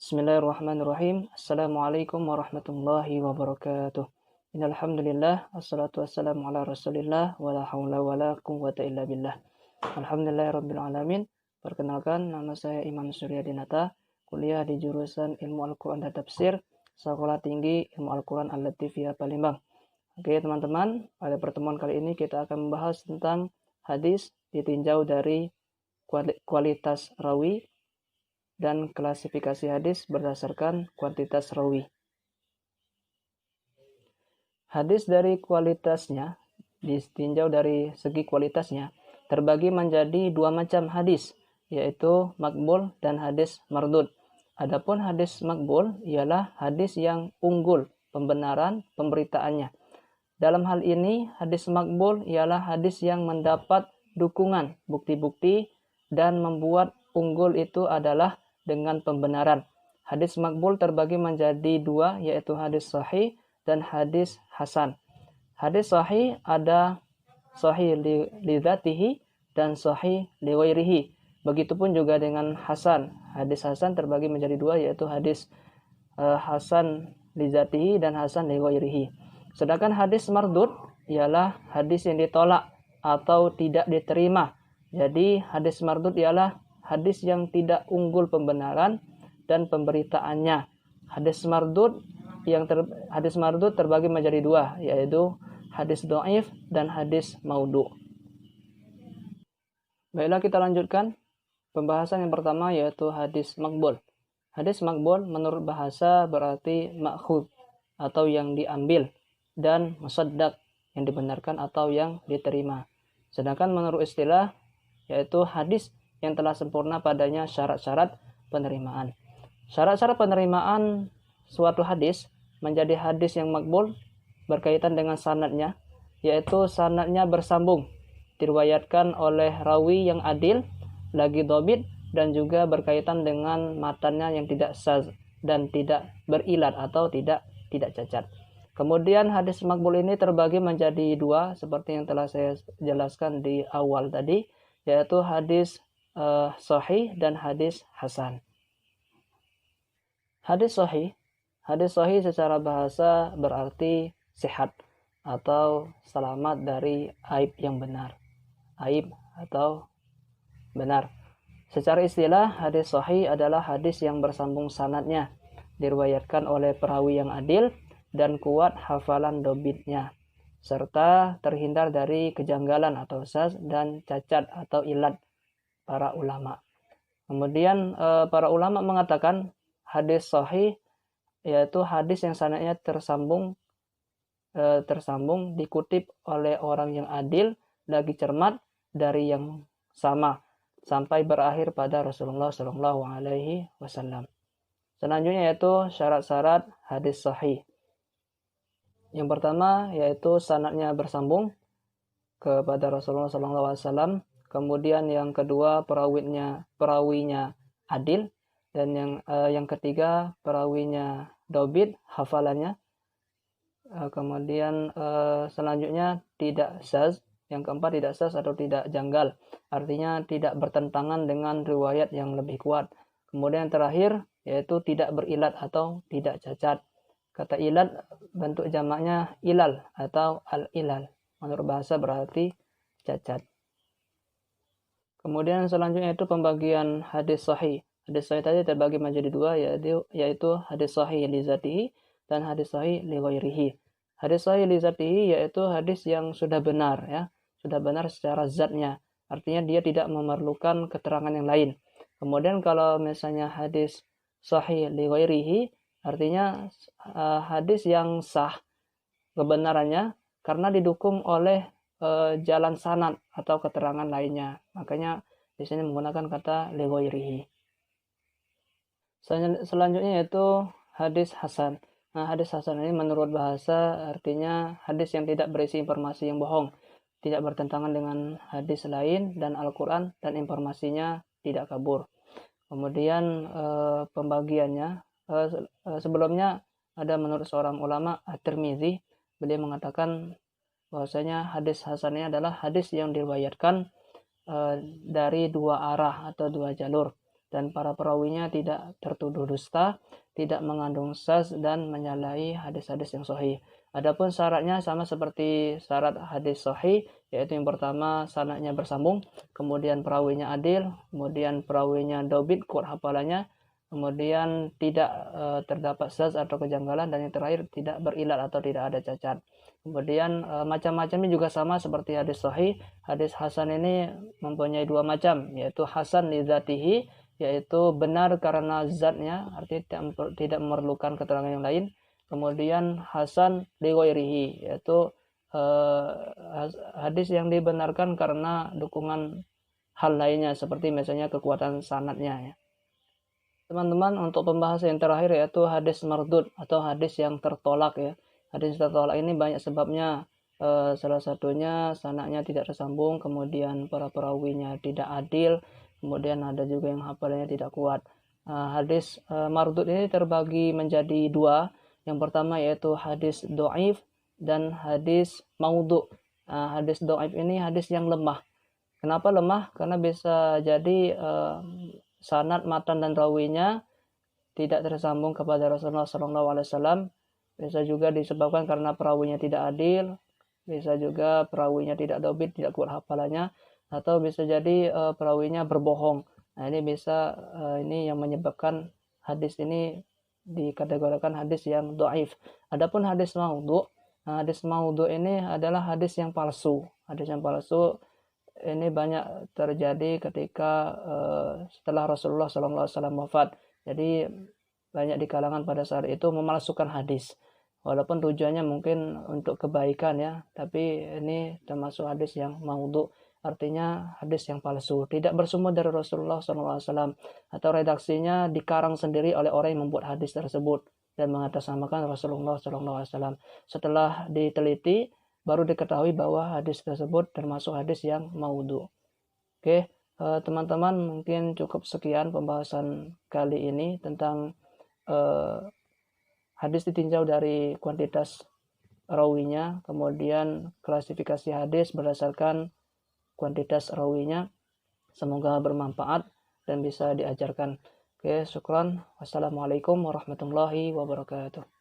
Bismillahirrahmanirrahim. Assalamualaikum warahmatullahi wabarakatuh. Innalhamdulillah wassalatu wassalamu ala Rasulillah wala haula wala quwwata illa billah. Alhamdulillahirabbil alamin. Perkenalkan, nama saya Imam Suryadinata, kuliah di jurusan Ilmu Al-Qur'an dan Tafsir, Sekolah Tinggi Ilmu Al-Qur'an Al-Latifiyah Palembang. Oke, teman-teman, pada pertemuan kali ini kita akan membahas tentang hadis ditinjau dari kualitas rawi dan klasifikasi hadis berdasarkan kuantitas rawi. Hadis dari kualitasnya, ditinjau dari segi kualitasnya, terbagi menjadi dua macam hadis, yaitu makbul dan hadis mardud. Adapun hadis makbul ialah hadis yang unggul pembenaran pemberitaannya. Dalam hal ini, hadis makbul ialah hadis yang mendapat dukungan, bukti-bukti, dan membuat unggul itu adalah dengan pembenaran. Hadis makbul terbagi menjadi dua, yaitu hadis sahih dan hadis hasan. Hadis sahih ada sahih li dzatihi dan sahih li ghairihi. Begitupun juga dengan hasan. Hadis hasan terbagi menjadi dua, yaitu hadis hasan li dzatihi dan hasan li ghairihi. Sedangkan hadis mardud ialah hadis yang ditolak atau tidak diterima. Jadi hadis mardud ialah hadis yang tidak unggul pembenaran dan pemberitaannya. Hadis mardud terbagi menjadi dua, yaitu hadis dhaif dan hadis maudhu. Baiklah, kita lanjutkan pembahasan yang pertama, yaitu hadis makbul. Hadis makbul menurut bahasa berarti ma'khud atau yang diambil, dan musaddaq yang dibenarkan atau yang diterima. Sedangkan menurut istilah yaitu hadis yang telah sempurna padanya syarat-syarat penerimaan. Syarat-syarat penerimaan suatu hadis menjadi hadis yang makbul berkaitan dengan sanadnya, yaitu sanadnya bersambung, diriwayatkan oleh rawi yang adil, lagi dhabit, dan juga berkaitan dengan matannya yang tidak syadz dan tidak berilat atau tidak cacat. Kemudian hadis makbul ini terbagi menjadi dua, seperti yang telah saya jelaskan di awal tadi, yaitu hadis sahih dan hadis hasan. Hadis sahih secara bahasa berarti sehat atau selamat dari aib yang benar. Aib atau benar. Secara istilah, hadis sahih adalah hadis yang bersambung sanadnya, diriwayatkan oleh perawi yang adil dan kuat hafalan dobitnya, serta terhindar dari kejanggalan atau syadz dan cacat atau ilat para ulama. Kemudian para ulama mengatakan hadis sahih yaitu hadis yang sanadnya tersambung dikutip oleh orang yang adil lagi cermat dari yang sama sampai berakhir pada Rasulullah Shallallahu Alaihi Wasallam. Selanjutnya yaitu syarat-syarat hadis sahih. Yang pertama yaitu sanadnya bersambung kepada Rasulullah Shallallahu Alaihi Wasallam. Kemudian yang kedua perawinya adil, dan yang ketiga perawinya dhabit hafalannya. Kemudian selanjutnya tidak syadz, yang keempat tidak syadz atau tidak janggal, artinya tidak bertentangan dengan riwayat yang lebih kuat. Kemudian terakhir yaitu tidak berilat atau tidak cacat. Kata ilat bentuk jamaknya ilal atau al-ilal, menurut bahasa berarti cacat. Kemudian selanjutnya itu pembagian hadis sahih. Hadis sahih tadi terbagi menjadi dua, yaitu hadis sahih li dzatihi dan hadis sahih li ghairihi. Hadis sahih li dzatihi yaitu hadis yang sudah benar, ya, sudah benar secara zatnya. Artinya dia tidak memerlukan keterangan yang lain. Kemudian kalau misalnya hadis sahih li ghairihi, artinya hadis yang sah kebenarannya karena didukung oleh jalan sanad atau keterangan lainnya. Makanya di sini menggunakan kata li ghairihi. Selanjutnya yaitu hadis hasan. Nah, hadis hasan ini menurut bahasa artinya hadis yang tidak berisi informasi yang bohong, tidak bertentangan dengan hadis lain dan Al-Qur'an, dan informasinya tidak kabur. Kemudian pembagiannya sebelumnya ada menurut seorang ulama At-Tirmizi, beliau mengatakan bahwasanya hadis hasan ini adalah hadis yang diriwayatkan dari dua arah atau dua jalur. dan para perawinya tidak tertuduh dusta, tidak mengandung syadz dan menyalahi hadis-hadis yang sahih. Adapun syaratnya sama seperti syarat hadis sahih, yaitu yang pertama sanadnya bersambung, kemudian perawinya adil, kemudian perawinya dobit, kuat hafalannya, kemudian tidak terdapat syadz atau kejanggalan, dan yang terakhir tidak berilat atau tidak ada cacat. Kemudian macam-macamnya juga sama seperti hadis sahih. Hadis hasan ini mempunyai dua macam, yaitu hasan li dzatihi, yaitu benar karena zatnya, artinya tidak memerlukan keterangan yang lain. Kemudian hasan li ghairihi, yaitu hadis yang dibenarkan karena dukungan hal lainnya, seperti misalnya kekuatan sanadnya ya. Teman-teman, untuk pembahasan yang terakhir yaitu hadis mardud atau hadis yang tertolak ya. Hadis tertolak ini banyak sebabnya. Salah satunya sanadnya tidak tersambung, kemudian para perawinya tidak adil, kemudian ada juga yang hafalannya tidak kuat. Hadis mardud ini terbagi menjadi dua. Yang pertama yaitu hadis do'if dan hadis maudhu. Hadis do'if ini hadis yang lemah. Kenapa lemah? Karena bisa jadi sanad, matan, dan rawinya tidak tersambung kepada Rasulullah SAW. Bisa juga disebabkan karena perawinya tidak adil, bisa juga perawinya tidak dobit, tidak kuat hafalannya, atau bisa jadi perawinya berbohong. Nah, ini bisa ini yang menyebabkan hadis ini dikategorikan hadis yang dhaif. Adapun hadis maudhu ini adalah hadis yang palsu. Hadis yang palsu ini banyak terjadi ketika setelah Rasulullah SAW wafat. Jadi banyak di kalangan pada saat itu memalsukan hadis. Walaupun tujuannya mungkin untuk kebaikan ya, tapi ini termasuk hadis yang maudhu. Artinya hadis yang palsu, tidak bersumber dari Rasulullah SAW, atau redaksinya dikarang sendiri oleh orang yang membuat hadis tersebut dan mengatasnamakan Rasulullah SAW. Setelah diteliti, baru diketahui bahwa hadis tersebut termasuk hadis yang maudhu. Oke, teman-teman, mungkin cukup sekian pembahasan kali ini tentang hadis ditinjau dari kuantitas rawinya, kemudian klasifikasi hadis berdasarkan kuantitas rawinya. Semoga bermanfaat dan bisa diajarkan. Oke, syukran. Wassalamualaikum warahmatullahi wabarakatuh.